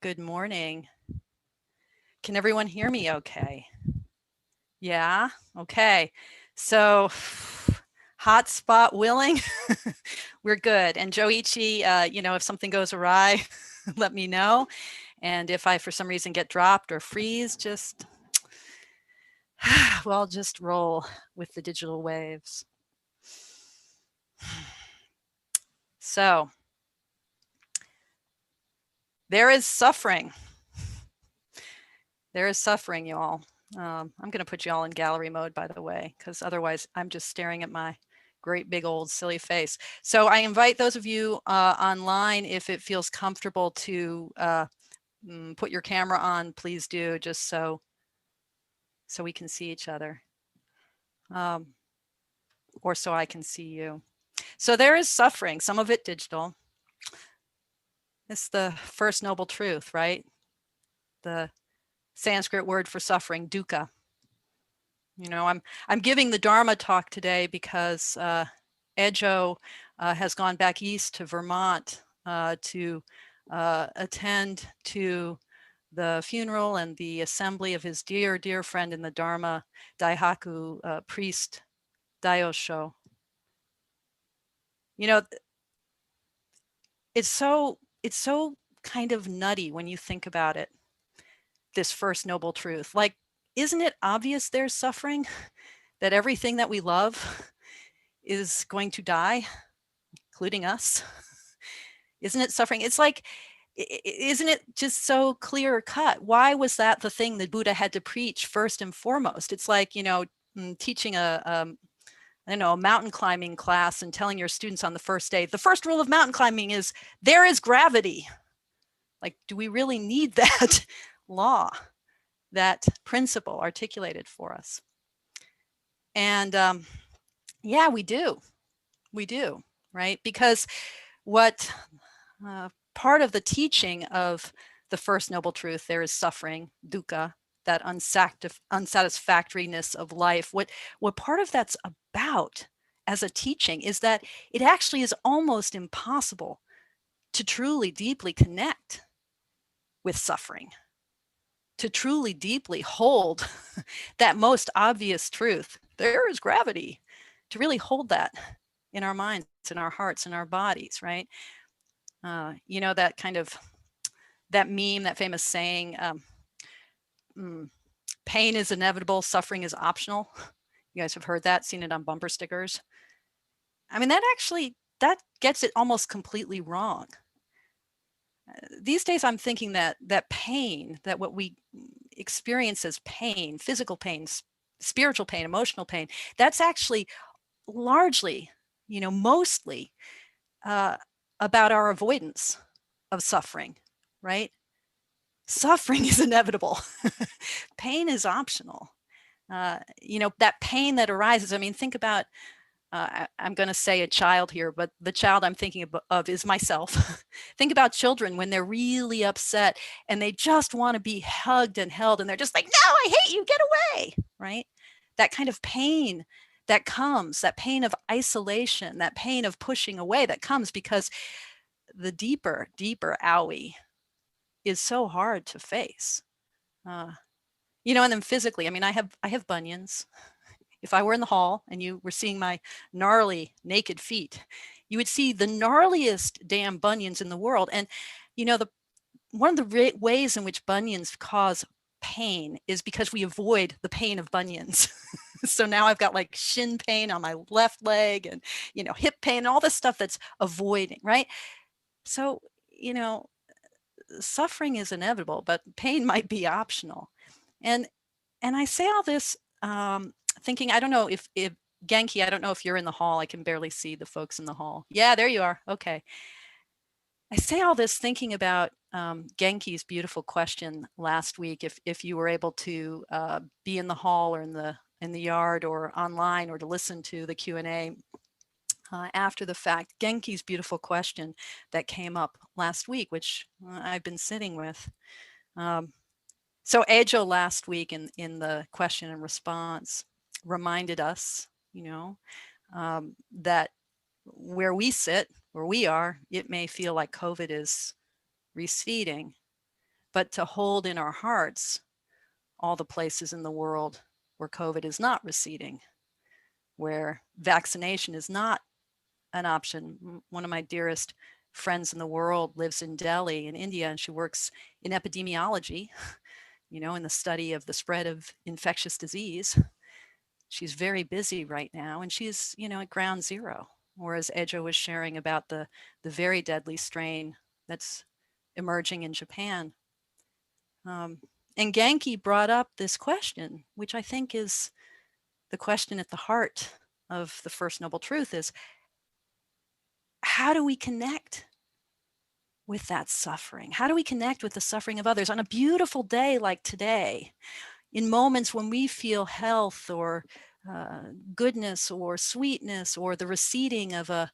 Good morning. Can everyone hear me okay? Yeah? Okay. So, hotspot willing, we're good. And Joichi, if something goes awry, let me know. And if I, for some reason, get dropped or freeze, just roll with the digital waves. So, there is suffering. There is suffering, y'all. I'm going to put you all in gallery mode, by the way, because otherwise I'm just staring at my great big old silly face. So I invite those of you online, if it feels comfortable to put your camera on, please do, just so we can see each other, or so I can see you. So there is suffering, some of it digital. It's the first noble truth, right? The Sanskrit word for suffering, dukkha. I'm giving the Dharma talk today because Ejo has gone back east to Vermont to attend to the funeral and the assembly of his dear, dear friend in the Dharma, Daihaku priest Daiyosho. It's so kind of nutty when you think about it, this first noble truth. Like, isn't it obvious there's suffering? That everything that we love is going to die, including us? Isn't it suffering? It's like, isn't it just so clear cut? Why was that the thing that Buddha had to preach first and foremost? It's like, teaching a mountain climbing class and telling your students on the first day, the first rule of mountain climbing is there is gravity. Like, do we really need that law, that principle articulated for us? And yeah, we do, right? Because what part of the teaching of the first noble truth, there is suffering, dukkha, that unsatisfactoriness of life. What part of that's about as a teaching is that it actually is almost impossible to truly deeply connect with suffering, to truly deeply hold that most obvious truth. There is gravity, to really hold that in our minds, in our hearts, in our bodies, right? That kind of, that meme, that famous saying, pain is inevitable, suffering is optional. You guys have heard that, seen it on bumper stickers. I mean, that gets it almost completely wrong. These days I'm thinking that pain, that what we experience as pain, physical pain, spiritual pain, emotional pain, that's actually largely, mostly about our avoidance of suffering, right? Suffering is inevitable. Pain is optional. That pain that arises, I mean, think about, I'm going to say a child here, but the child I'm thinking of is myself. Think about children when they're really upset and they just want to be hugged and held, and they're just like, no, I hate you, get away, right? That kind of pain that comes, that pain of isolation, that pain of pushing away, that comes because the deeper owie is so hard to face. And then physically, I mean, I have bunions. If I were in the hall and you were seeing my gnarly naked feet, you would see the gnarliest damn bunions in the world. And one of the ways in which bunions cause pain is because we avoid the pain of bunions. So now I've got like shin pain on my left leg and hip pain and all this stuff that's avoiding, right? So suffering is inevitable, but pain might be optional. And I say all this thinking, I don't know if Genki, I don't know if you're in the hall. I can barely see the folks in the hall. Yeah, there you are. Okay. I say all this thinking about Genki's beautiful question last week. If you were able to be in the hall or in the yard or online, or to listen to the Q&A after the fact, Genki's beautiful question that came up last week, which I've been sitting with. So Ejo last week in the question and response reminded us, that where we sit, where we are, it may feel like COVID is receding. but to hold in our hearts all the places in the world where COVID is not receding, where vaccination is not an option. One of my dearest friends in the world lives in Delhi in India, and she works in epidemiology, in the study of the spread of infectious disease. She's very busy right now, and she's, at ground zero. Whereas Ejo was sharing about the very deadly strain that's emerging in Japan. And Genki brought up this question, which I think is the question at the heart of the First Noble Truth is, how do we connect with that suffering? How do we connect with the suffering of others on a beautiful day like today, in moments when we feel health or goodness or sweetness or the receding of a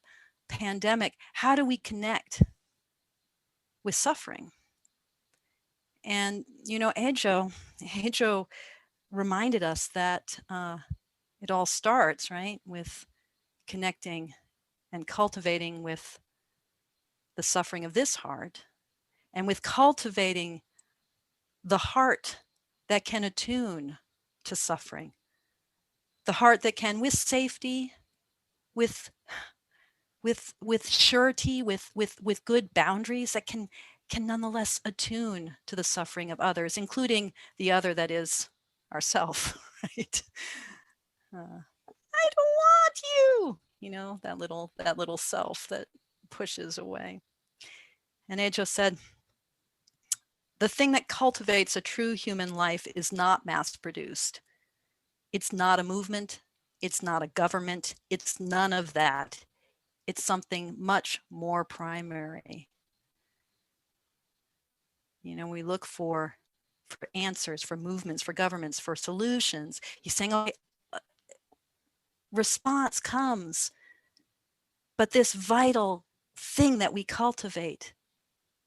pandemic? How do we connect with suffering? And, Ejo reminded us that it all starts, right, with connecting and cultivating with the suffering of this heart, and with cultivating the heart that can attune to suffering, the heart that can, with safety, with surety, with good boundaries, that can nonetheless attune to the suffering of others, including the other that is ourself, right? I don't want you, that little self that pushes away. And Ejo said, the thing that cultivates a true human life is not mass produced. It's not a movement. It's not a government. It's none of that. It's something much more primary. We look for answers, for movements, for governments, for solutions. He's saying, okay, response comes, but this vital thing that we cultivate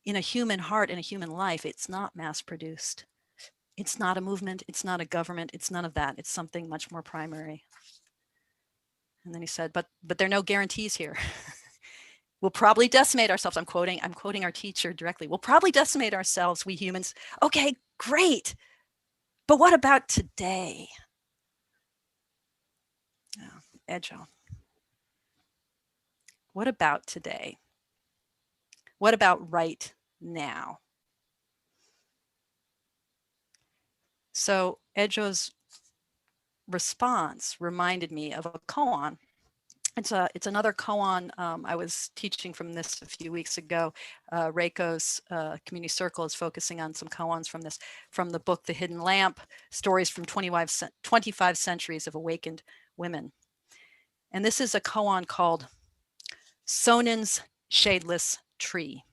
in a human heart, in a human life, it's not mass produced. It's not a movement. It's not a government. It's none of that. It's something much more primary. And then he said, but there are no guarantees here. We'll probably decimate ourselves. I'm quoting our teacher directly. We'll probably decimate ourselves, we humans. Okay, great. But what about today? Oh, Ejo. What about today? What about right now? So Ejo's response reminded me of a koan. It's another koan. I was teaching from this a few weeks ago. Reiko's community circle is focusing on some koans from the book The Hidden Lamp, Stories from 25 Centuries of Awakened Women. And this is a koan called Sonin's Shadeless Tree.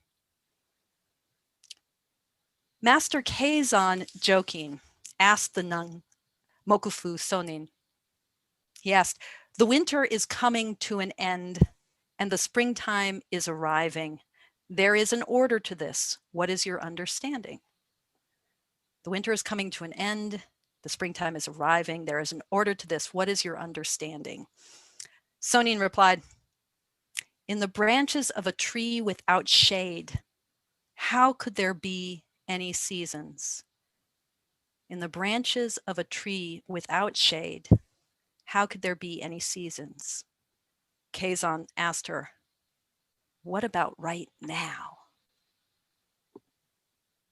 Master Keizan, joking, asked the nun, Mokufu Sonin. He asked, the winter is coming to an end and the springtime is arriving. There is an order to this. What is your understanding? The winter is coming to an end. The springtime is arriving. There is an order to this. What is your understanding? Sonin replied, in the branches of a tree without shade, how could there be any seasons? In the branches of a tree without shade, how could there be any seasons? Keizan asked her, what about right now?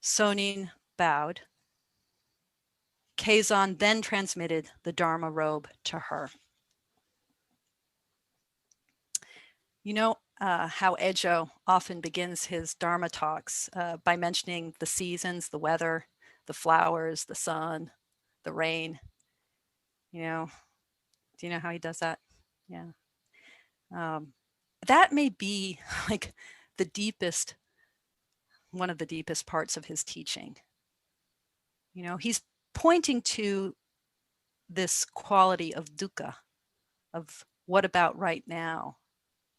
Sonin bowed. Keizan then transmitted the Dharma robe to her. How Ejo often begins his Dharma talks by mentioning the seasons, the weather, the flowers, the sun, the rain. Do you know how he does that? Yeah. That may be like one of the deepest parts of his teaching. He's pointing to this quality of dukkha, of what about right now,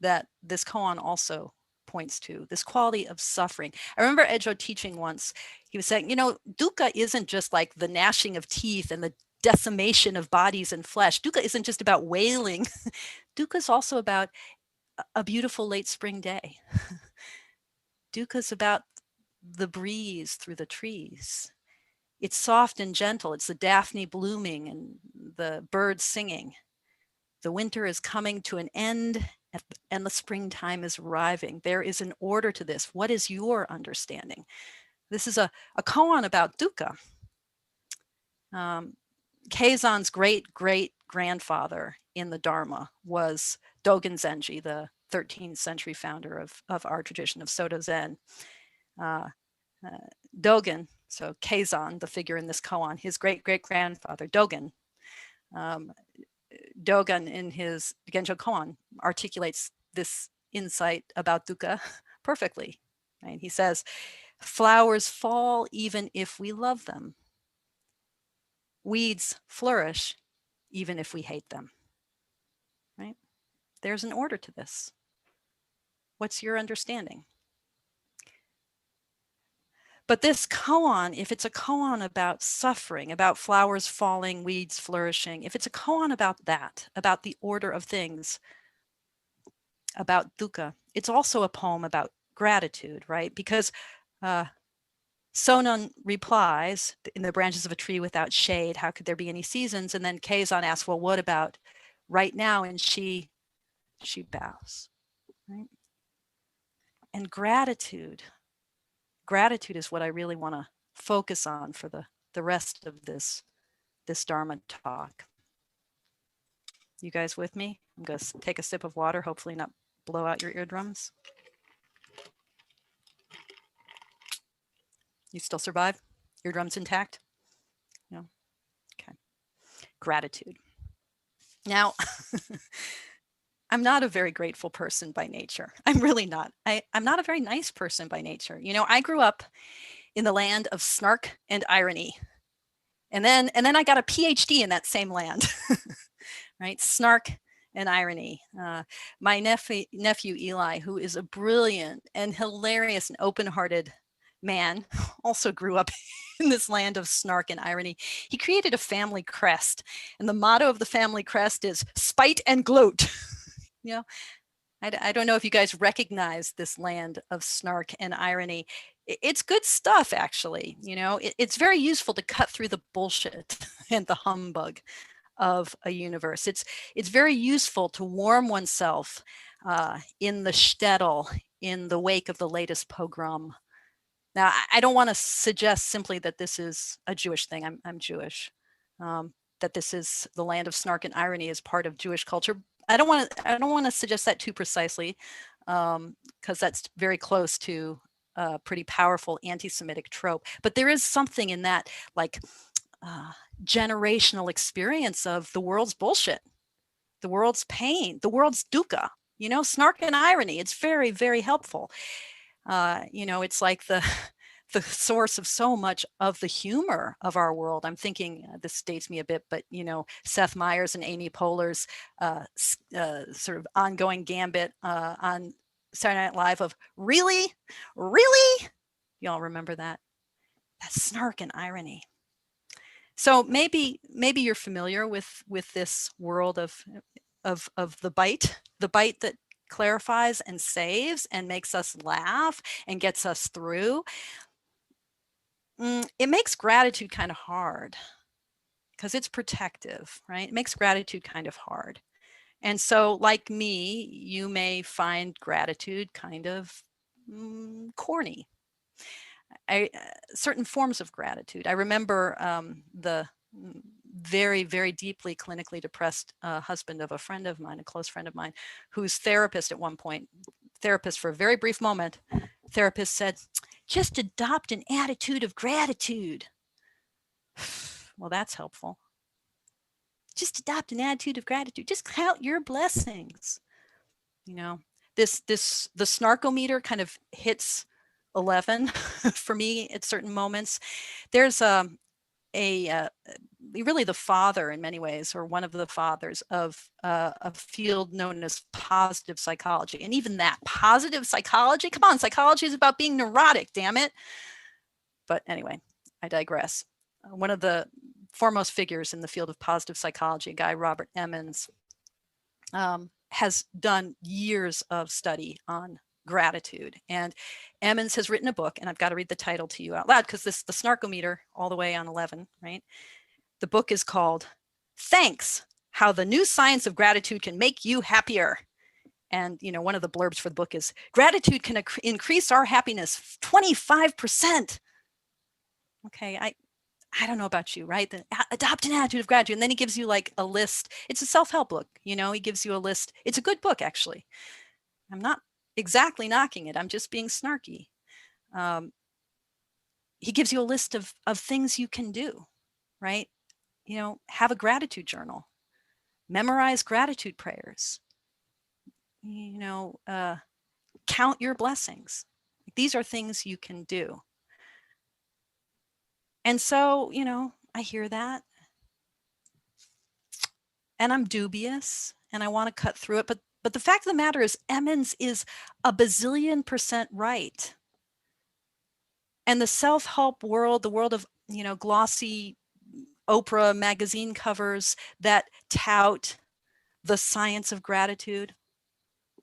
that this koan also points to, this quality of suffering. I remember Ejo teaching once, he was saying, dukkha isn't just like the gnashing of teeth and the decimation of bodies and flesh. Dukkha isn't just about wailing. Dukkha is also about a beautiful late spring day. Dukkha is about the breeze through the trees. It's soft and gentle. It's the Daphne blooming and the birds singing. The winter is coming to an end and the springtime is arriving. There is an order to this. What is your understanding? This is a koan about dukkha. Keizan's great-great-grandfather in the Dharma was Dogen Zenji, the 13th century founder of our tradition of Soto Zen. Dogen, so Keizan, the figure in this koan, his great-great-grandfather, Dogen, Dogen in his Genjo koan articulates this insight about dukkha perfectly. Right? He says, flowers fall even if we love them. Weeds flourish even if we hate them. Right? There's an order to this. What's your understanding? But this koan, if it's a koan about suffering, about flowers falling, weeds flourishing, if it's a koan about that, about the order of things, about dukkha, it's also a poem about gratitude, right? Because Sonon replies, in the branches of a tree without shade, how could there be any seasons? And then Keizan asks, well, what about right now? And she bows, right? And gratitude is what I really want to focus on for the rest of this Dharma talk. You guys with me? I'm going to take a sip of water, hopefully not blow out your eardrums. You still survive? Eardrums intact? No? Okay. Gratitude. Now, I'm not a very grateful person by nature. I'm really not. I'm not a very nice person by nature. You know, I grew up in the land of snark and irony. And then I got a PhD in that same land, right? Snark and irony. My nephew Eli, who is a brilliant and hilarious and open-hearted man, also grew up in this land of snark and irony. He created a family crest, and the motto of the family crest is spite and gloat. You know, I don't know if you guys recognize this land of snark and irony. It's good stuff, actually. You know, it's very useful to cut through the bullshit and the humbug of a universe. It's very useful to warm oneself in the shtetl in the wake of the latest pogrom. Now, I don't want to suggest simply that this is a Jewish thing. I'm Jewish. That this is the land of snark and irony is part of Jewish culture. I don't want to suggest that too precisely, because that's very close to a pretty powerful anti-Semitic trope. But there is something in that, like, generational experience of the world's bullshit, the world's pain, the world's dukkha. You know, snark and irony. It's very, very helpful. You know, it's like the source of so much of the humor of our world. I'm thinking, this dates me a bit, but, you know, Seth Meyers and Amy Poehler's sort of ongoing gambit on Saturday Night Live of really? Y'all remember that? That's snark and irony. So maybe you're familiar with this world of the bite that clarifies and saves and makes us laugh and gets us through. It makes gratitude kind of hard because it's protective, right? It makes gratitude kind of hard. And so, like me, you may find gratitude kind of corny. Certain forms of gratitude. I remember the very, very deeply clinically depressed husband of a friend of mine, a close friend of mine, whose therapist at one point, therapist for a very brief moment, therapist said, just adopt an attitude of gratitude. Well, that's helpful. Just adopt an attitude of gratitude. Just count your blessings. You know, the snarkometer kind of hits 11 for me at certain moments. There's really the father in many ways, or one of the fathers of a field known as positive psychology. And even that positive psychology, come on, psychology is about being neurotic, damn it. But anyway, I digress. One of the foremost figures in the field of positive psychology, a guy, Robert Emmons, has done years of study on gratitude. And Emmons has written a book, and I've got to read the title to you out loud because this is the snarkometer all the way on 11, right? The book is called Thanks, How the New Science of Gratitude Can Make You Happier. And, one of the blurbs for the book is gratitude can increase our happiness 25%. Okay, I don't know about you, right? Adopt an attitude of gratitude. And then he gives you like a list. It's a self-help book. He gives you a list. It's a good book, actually. I'm not exactly knocking it. I'm just being snarky. He gives you a list of things you can do, right? Have a gratitude journal, memorize gratitude prayers, count your blessings. These are things you can do. And so, I hear that and I'm dubious and I want to cut through it. But the fact of the matter is Emmons is a bazillion% right. And the self-help world, the world of, glossy Oprah magazine covers that tout the science of gratitude,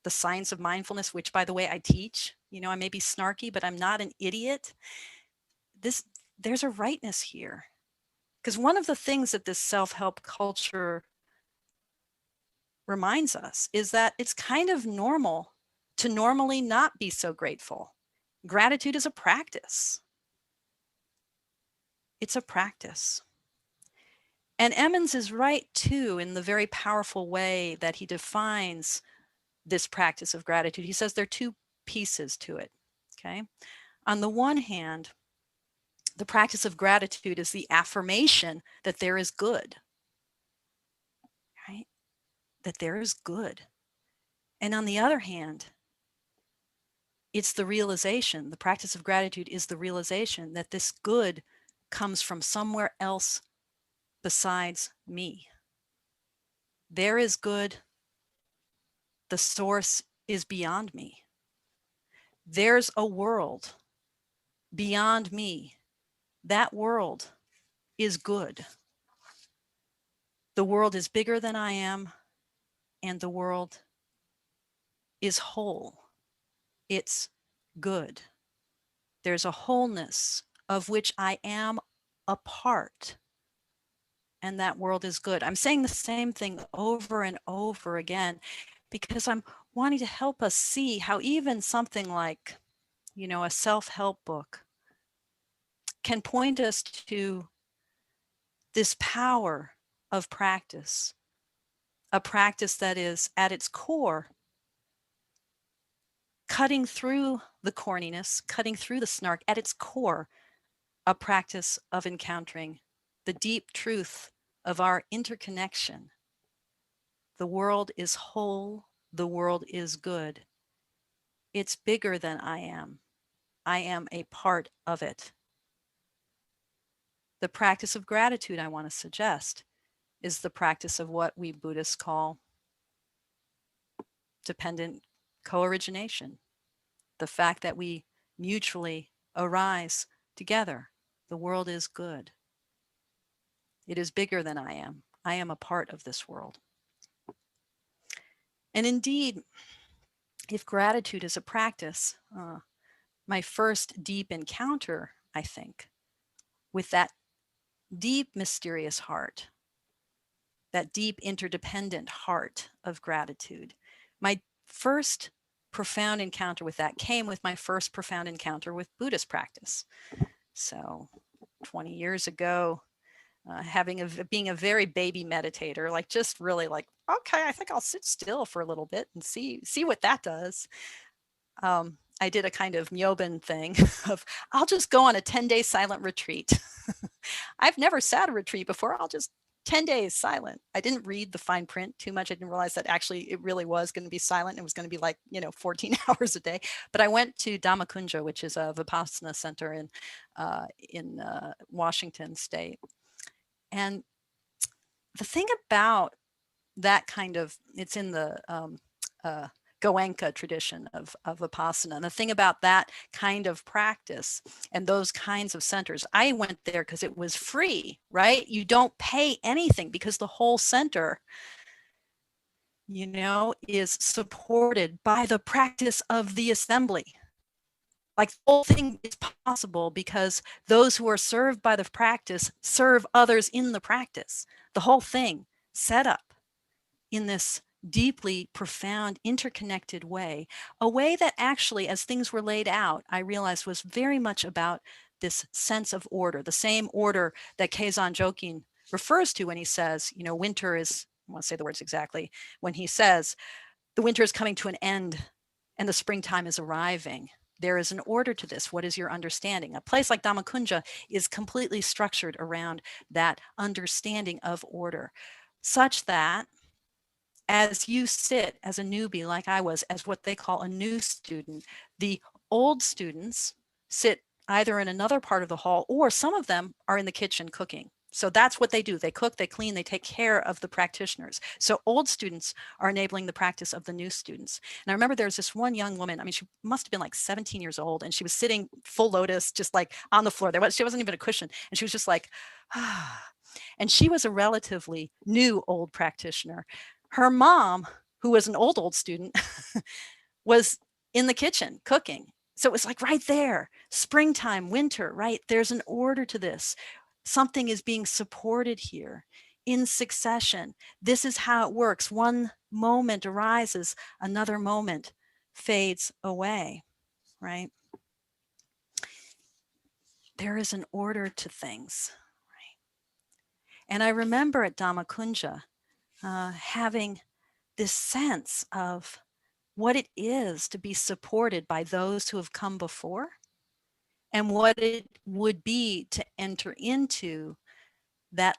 the science of mindfulness, which by the way, I teach. I may be snarky, but I'm not an idiot. There's a rightness here. Because one of the things that this self-help culture reminds us is that it's kind of normal to normally not be so grateful. Gratitude is a practice. It's a practice. And Emmons is right too in the very powerful way that he defines this practice of gratitude. He says there are two pieces to it. Okay. On the one hand, the practice of gratitude is the affirmation that there is good, right? That there is good. And on the other hand, it's the realization, the practice of gratitude is the realization that this good comes from somewhere else besides me. There is good. The source is beyond me. There's a world beyond me. That world is good. The world is bigger than I am, and the world is whole. It's good. There's a wholeness of which I am a part, and that world is good. I'm saying the same thing over and over again because I'm wanting to help us see how even something like, a self-help book can point us to this power of practice, a practice that is at its core cutting through the corniness, cutting through the snark, at its core, a practice of encountering the deep truth of our interconnection. The world is whole, the world is good. It's bigger than I am. I am a part of it. The practice of gratitude I want to suggest is the practice of what we Buddhists call dependent co-origination. The fact that we mutually arise together. The world is good. It is bigger than I am. I am a part of this world. And indeed, if gratitude is a practice, my first deep encounter, I think, with that deep, mysterious heart, that deep, interdependent heart of gratitude, my first profound encounter with that came with my first profound encounter with Buddhist practice. So 20 years ago, being a very baby meditator, like just really like, okay, I think I'll sit still for a little bit and see what that does. I did a kind of Myobun thing of I'll just go on a 10-day silent retreat. I've never sat a retreat before. I'll just 10 days silent. I didn't read the fine print too much. I didn't realize that actually it really was going to be silent. It was going to be like, 14 hours a day. But I went to Dhammakunja, which is a Vipassana center in Washington State. And the thing about that kind of, it's in the Goenka tradition of Vipassana. And the thing about that kind of practice and those kinds of centers, I went there because it was free, right? You don't pay anything because the whole center is supported by the practice of the assembly. Like the whole thing is possible because those who are served by the practice serve others in the practice. The whole thing set up in this deeply profound, interconnected way, a way that actually, as things were laid out, I realized was very much about this sense of order, the same order that Keizan Jokin refers to when he says, winter is, I want to say the words exactly, when he says, the winter is coming to an end and the springtime is arriving. There is an order to this. What is your understanding? A place like Dhammakunja is completely structured around that understanding of order, such that as you sit as a newbie, like I was, as what they call a new student, the old students sit either in another part of the hall, or some of them are in the kitchen cooking. So that's what they do. They cook, they clean, they take care of the practitioners. So old students are enabling the practice of the new students. And I remember there was this one young woman, I mean, she must have been like 17 years old, and she was sitting full lotus, just like on the floor. She wasn't even a cushion. And she was just like, ah. And she was a relatively new old practitioner. Her mom, who was an old student, was in the kitchen cooking. So it was like right there, springtime, winter, right? There's an order to this. Something is being supported here in succession. This is how it works. One moment arises, another moment fades away, right? There is an order to things, right? And I remember at Dhammakunja having this sense of what it is to be supported by those who have come before, and what it would be to enter into that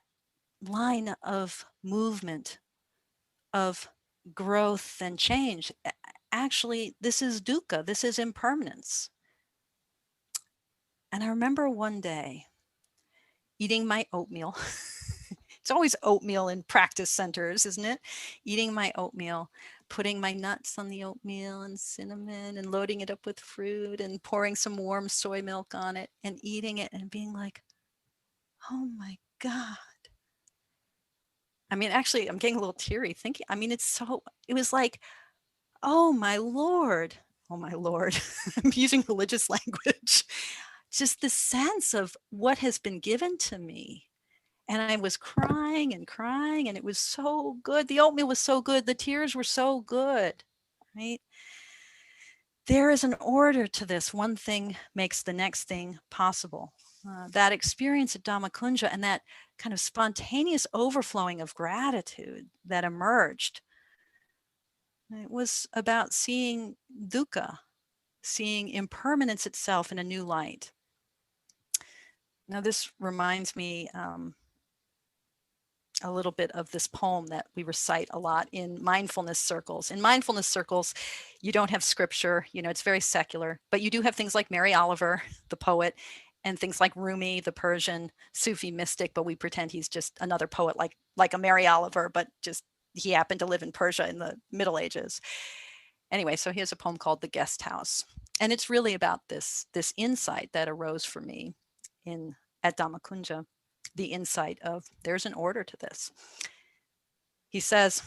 line of movement, of growth and change. Actually, this is dukkha, this is impermanence. And I remember one day eating my oatmeal. It's always oatmeal in practice centers, isn't it? Eating my oatmeal, putting my nuts on the oatmeal and cinnamon and loading it up with fruit and pouring some warm soy milk on it and eating it and being like, oh my God. I mean, actually, I'm getting a little teary thinking, I mean, it was like, oh my Lord, oh my Lord. I'm using religious language. Just the sense of what has been given to me. And I was crying and crying, and it was so good. The oatmeal was so good. The tears were so good, right? There is an order to this. One thing makes the next thing possible. That experience at Dhammakunja and that kind of spontaneous overflowing of gratitude that emerged, it was about seeing dukkha, seeing impermanence itself in a new light. Now, this reminds me a little bit of this poem that we recite a lot in mindfulness circles. In mindfulness circles, you don't have scripture, it's very secular, but you do have things like Mary Oliver, the poet, and things like Rumi, the Persian Sufi mystic, but we pretend he's just another poet like a Mary Oliver, but just he happened to live in Persia in the Middle Ages. Anyway, so he has a poem called The Guest House. And it's really about this insight that arose for me at Dhammakunja, the insight of there's an order to this. He says,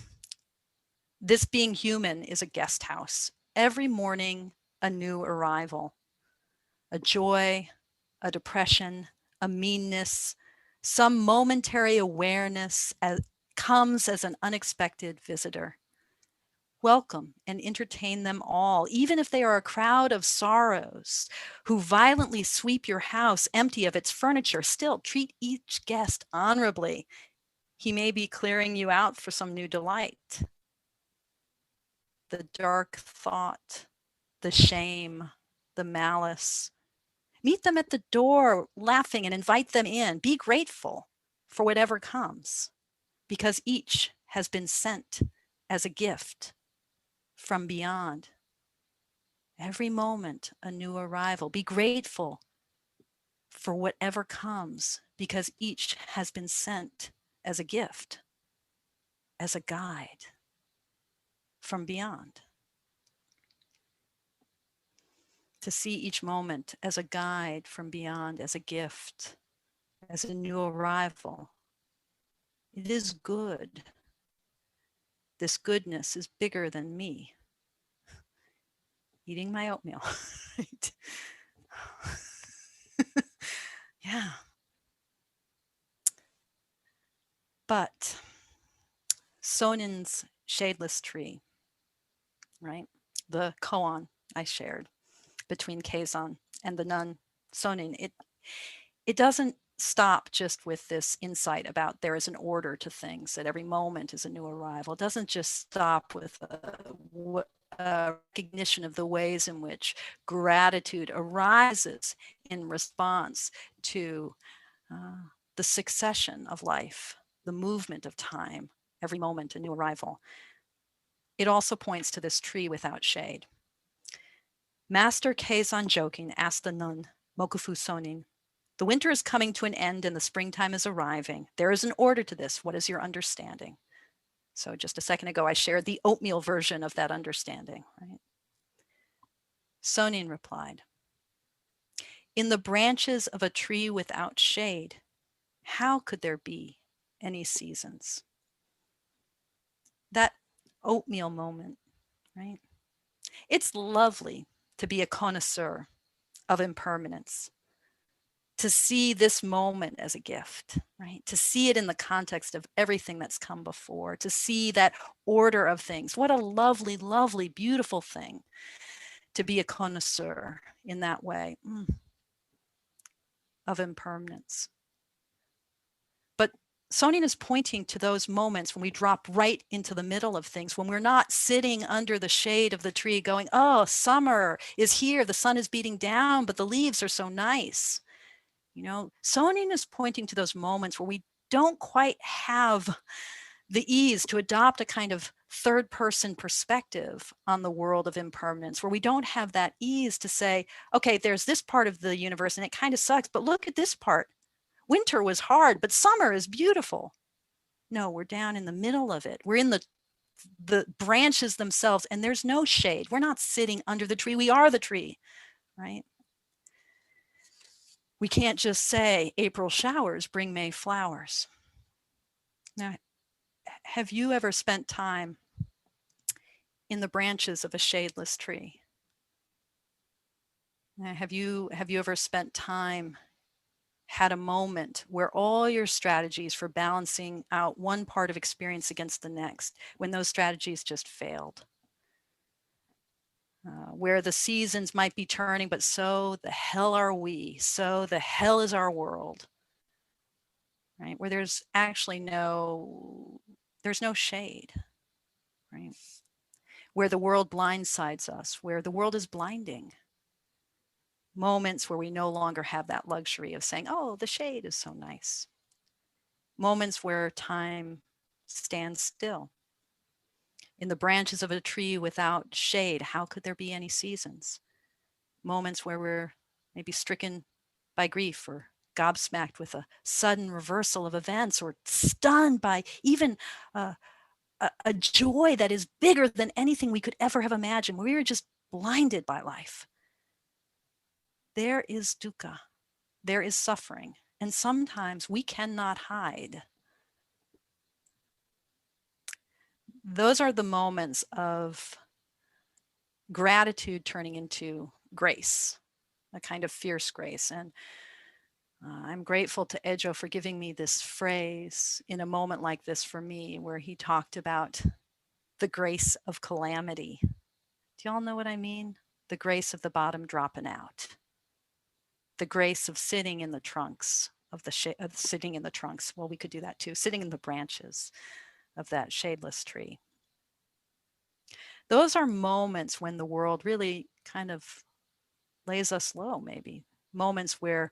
this being human is a guest house. Every morning, a new arrival, a joy, a depression, a meanness, some momentary awareness comes as an unexpected visitor. Welcome and entertain them all, even if they are a crowd of sorrows who violently sweep your house empty of its furniture. Still, treat each guest honorably. He may be clearing you out for some new delight. The dark thought, the shame, the malice. Meet them at the door, laughing, and invite them in. Be grateful for whatever comes, because each has been sent as a gift from beyond. Every moment, a new arrival. Be grateful for whatever comes, because each has been sent as a gift, as a guide from beyond. To see each moment as a guide from beyond, as a gift, as a new arrival. It is good. This goodness is bigger than me. Eating my oatmeal. Right? Yeah. But Sonin's shadeless tree, right? The koan I shared between Kazan and the nun Sonin, it doesn't stop just with this insight about there is an order to things, that every moment is a new arrival. It doesn't just stop with a recognition of the ways in which gratitude arises in response to the succession of life, the movement of time, every moment a new arrival. It also points to this tree without shade. Master Keizan joking asked the nun, Mokufu Sonin, the winter is coming to an end and the springtime is arriving. There is an order to this. What is your understanding? So just a second ago, I shared the oatmeal version of that understanding, right? Sonin replied, in the branches of a tree without shade, how could there be any seasons? That oatmeal moment, right? It's lovely to be a connoisseur of impermanence, to see this moment as a gift, right? To see it in the context of everything that's come before, to see that order of things. What a lovely, lovely, beautiful thing to be a connoisseur in that way of impermanence. But Sonin is pointing to those moments when we drop right into the middle of things, when we're not sitting under the shade of the tree going, oh, summer is here, the sun is beating down, but the leaves are so nice. You know, Sonin is pointing to those moments where we don't quite have the ease to adopt a kind of third person perspective on the world of impermanence, where we don't have that ease to say, okay, there's this part of the universe and it kind of sucks, but look at this part. Winter was hard, but summer is beautiful. No, we're down in the middle of it. We're in the branches themselves and there's no shade. We're not sitting under the tree. We are the tree, right? We can't just say April showers bring May flowers. Now, have you ever spent time in the branches of a shadeless tree? Now, have you ever spent time, had a moment where all your strategies for balancing out one part of experience against the next, when those strategies just failed? Where the seasons might be turning, but so the hell are we, so the hell is our world, right? Where there's actually there's no shade, right? Where the world blindsides us, where the world is blinding. Moments where we no longer have that luxury of saying, oh, the shade is so nice. Moments where time stands still. In the branches of a tree without shade, how could there be any seasons? Moments where we're maybe stricken by grief or gobsmacked with a sudden reversal of events, or stunned by even a joy that is bigger than anything we could ever have imagined. We were just blinded by life. There is dukkha. There is suffering. And sometimes we cannot hide. Those are the moments of gratitude turning into grace, a kind of fierce grace. And I'm grateful to Ejo for giving me this phrase in a moment like this for me, where he talked about the grace of calamity. Do y'all know what I mean? The grace of the bottom dropping out. The grace of sitting in the trunks of sitting in the trunks. Well, we could do that too. Sitting in the branches of that shadeless tree. Those are moments when the world really kind of lays us low, maybe. Moments where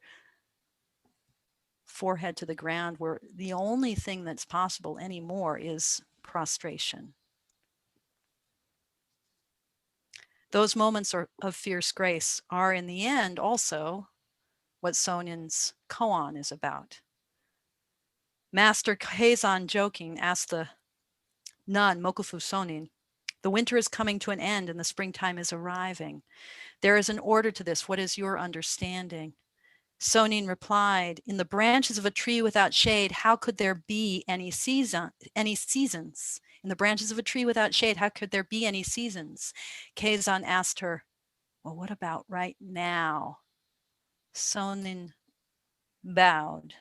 forehead to the ground, where the only thing that's possible anymore is prostration. Those moments of fierce grace are in the end also what Sonin's koan is about. Master Keizan joking asked the nun Mokufu Sonin, the winter is coming to an end and the springtime is arriving. There is an order to this. What is your understanding? Sonin replied, in the branches of a tree without shade, how could there be any seasons? In the branches of a tree without shade, how could there be any seasons? Keizan asked her, well, what about right now? Sonin bowed.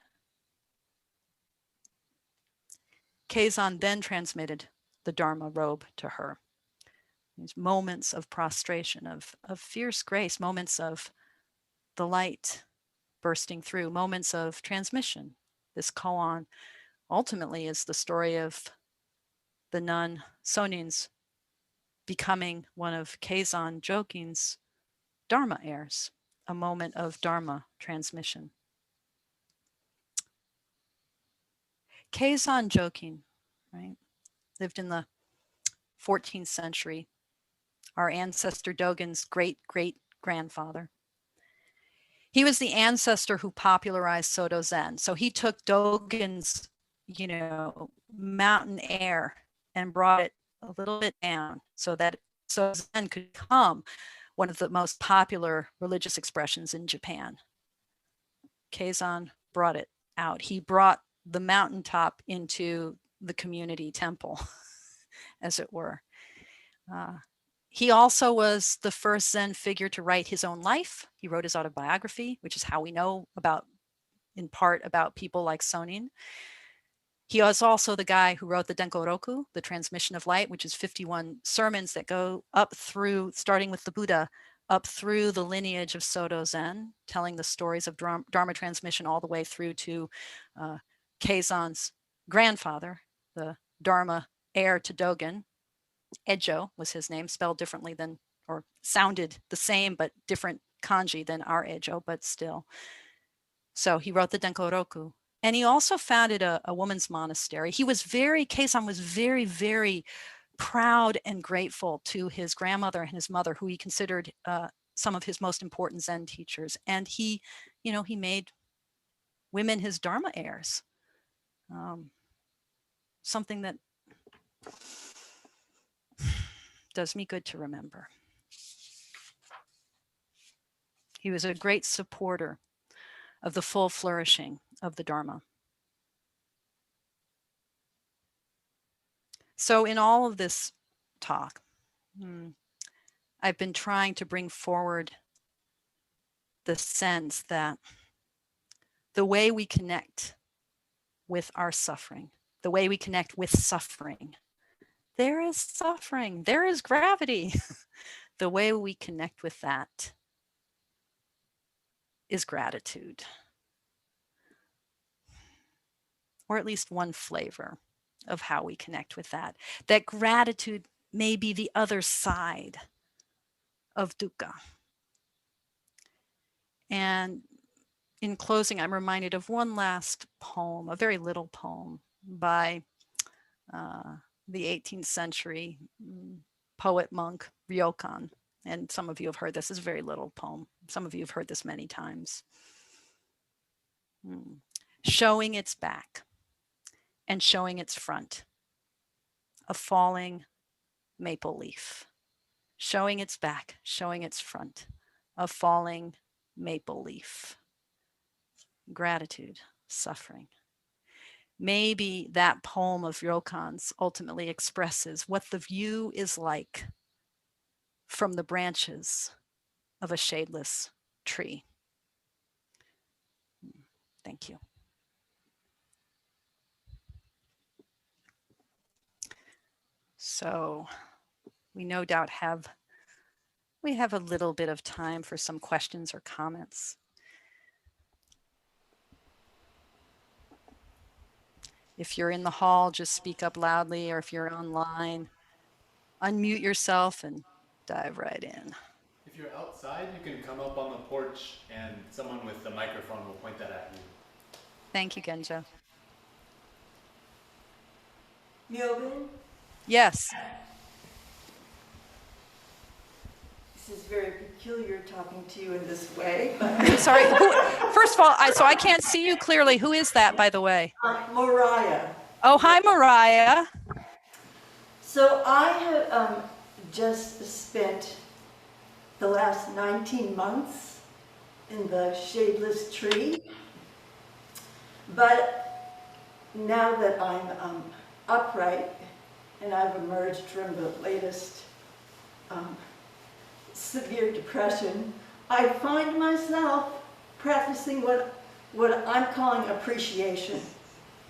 Keizan then transmitted the Dharma robe to her. These moments of prostration, of fierce grace, moments of the light bursting through, moments of transmission. This koan ultimately is the story of the nun Sonin's becoming one of Keizan Jokin's Dharma heirs, a moment of Dharma transmission. Keizan Jokin, right, lived in the 14th century, our ancestor Dogen's great-great-grandfather. He was the ancestor who popularized Soto Zen. So he took Dogen's, mountain air and brought it a little bit down so that Soto Zen could become one of the most popular religious expressions in Japan. Keizan brought it out. He brought the mountaintop into the community temple, as it were. He also was the first Zen figure to write his own life. He wrote his autobiography, which is how we know in part about people like Sonin. He was also the guy who wrote the Denkoroku, the transmission of light, which is 51 sermons that go up through, starting with the Buddha, up through the lineage of Soto Zen, telling the stories of Dharma transmission all the way through to Keizan's grandfather, the Dharma heir to Dogen. Ejo was his name, spelled differently than, or sounded the same, but different kanji than our Ejo, but still. So he wrote the Denkoroku. And he also founded a woman's monastery. Keizan was very, very proud and grateful to his grandmother and his mother, who he considered some of his most important Zen teachers. And he made women his Dharma heirs. Something that does me good to remember. He was a great supporter of the full flourishing of the Dharma. So in all of this talk, I've been trying to bring forward the sense that the way we connect with our suffering, the way we connect with suffering, there is gravity. The way we connect with that is gratitude, or at least one flavor of how we connect with that. That gratitude may be the other side of dukkha. And in closing, I'm reminded of one last poem, a very little poem by the 18th century poet monk Ryokan. And some of you have heard this. It's a very little poem. Some of you have heard this many times. Showing its back and showing its front, a falling maple leaf. Showing its back, showing its front, a falling maple leaf. Gratitude, suffering. Maybe that poem of Ryokan's ultimately expresses what the view is like from the branches of a shadeless tree. Thank you. So we no doubt have a little bit of time for some questions or comments. If you're in the hall, just speak up loudly, or if you're online, unmute yourself and dive right in. If you're outside, you can come up on the porch and someone with the microphone will point that at you. Thank you, Genjo. Myobun? Yes. This is very peculiar talking to you in this way. Sorry. First of all, so I can't see you clearly. Who is that, by the way? Mariah. Oh, hi, Mariah. So I have just spent the last 19 months in the shadeless tree. But now that I'm upright and I've emerged from the latest severe depression, I find myself practicing what I'm calling appreciation,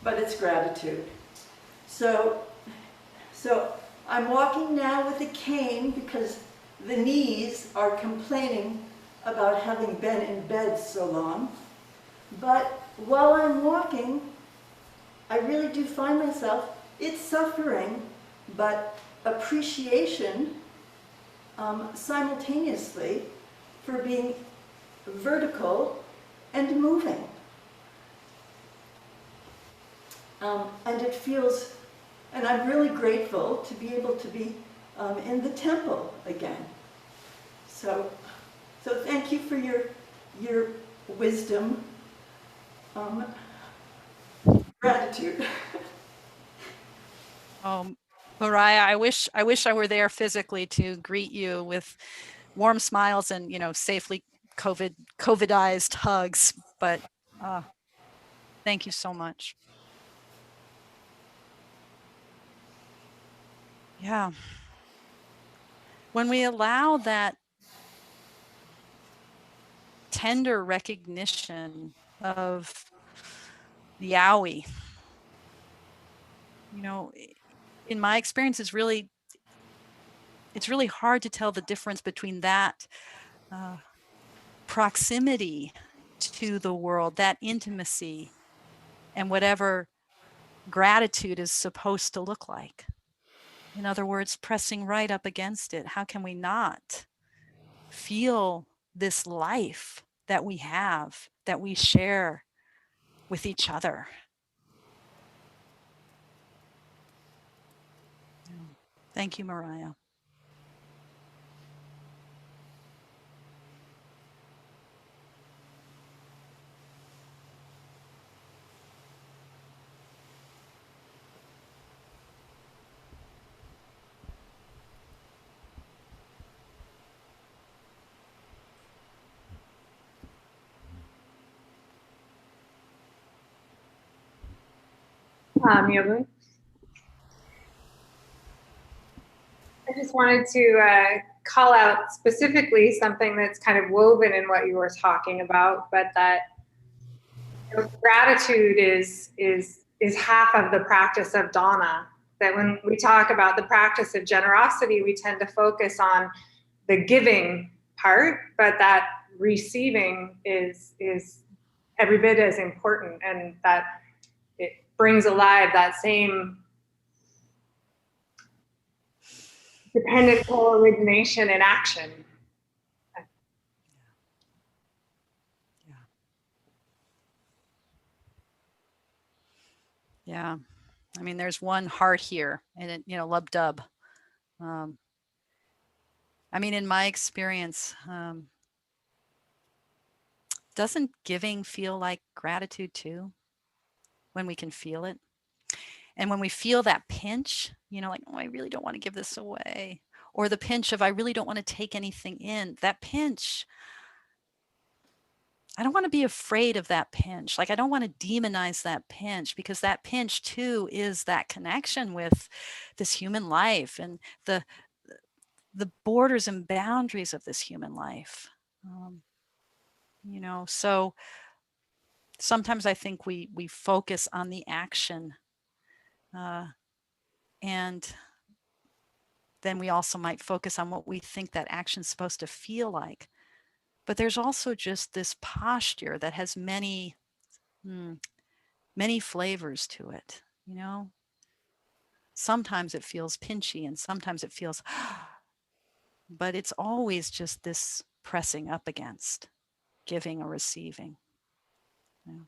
but it's gratitude. So I'm walking now with a cane because the knees are complaining about having been in bed so long. But while I'm walking, I really do find myself, it's suffering, but appreciation simultaneously for being vertical and moving. And it feels, and I'm really grateful to be able to be in the temple again. So thank you for your wisdom, gratitude. Mariah, I wish I were there physically to greet you with warm smiles and, safely COVIDized hugs, but thank you so much. Yeah. When we allow that tender recognition of the owie, in my experience, it's really hard to tell the difference between that proximity to the world, that intimacy, and whatever gratitude is supposed to look like. In other words, pressing right up against it. How can we not feel this life that we have, that we share with each other? Thank you, Mariah. Myobun. I just wanted to call out specifically something that's kind of woven in what you were talking about, but that gratitude is half of the practice of Dharma. That when we talk about the practice of generosity, we tend to focus on the giving part, but that receiving is every bit as important, and that it brings alive that same dependent co-origination in action. Yeah. I mean, there's one heart here, and it, lub dub. I mean, in my experience, doesn't giving feel like gratitude too? When we can feel it? And when we feel that pinch, like, oh, I really don't want to give this away. Or the pinch of, I really don't want to take anything in. That pinch, I don't want to be afraid of that pinch. Like, I don't want to demonize that pinch, because that pinch too is that connection with this human life and the borders and boundaries of this human life. So sometimes I think we focus on the action, and then we also might focus on what we think that action's supposed to feel like. But there's also just this posture that has many flavors to it. Sometimes it feels pinchy, and sometimes it feels, but it's always just this pressing up against, giving or receiving. Yeah.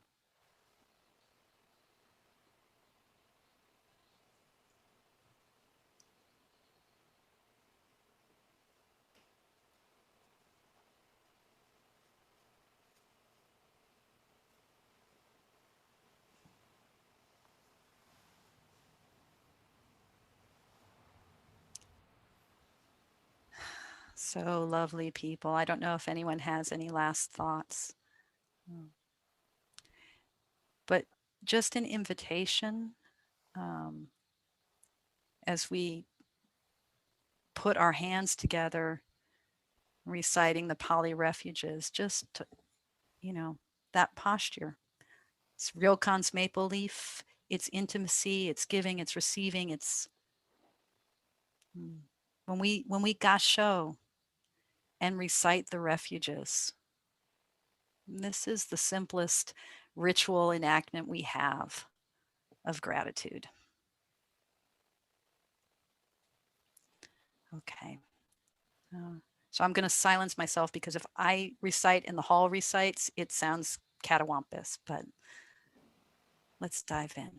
So lovely, people. I don't know if anyone has any last thoughts, but just an invitation, as we put our hands together, reciting the Pali refuges, just to, that posture. It's Ryokan's maple leaf, it's intimacy, it's giving, it's receiving, it's when we gasho and recite the refuges. This is the simplest ritual enactment we have of gratitude. Okay. So I'm going to silence myself because if I recite and the hall recites, it sounds catawampus, but let's dive in.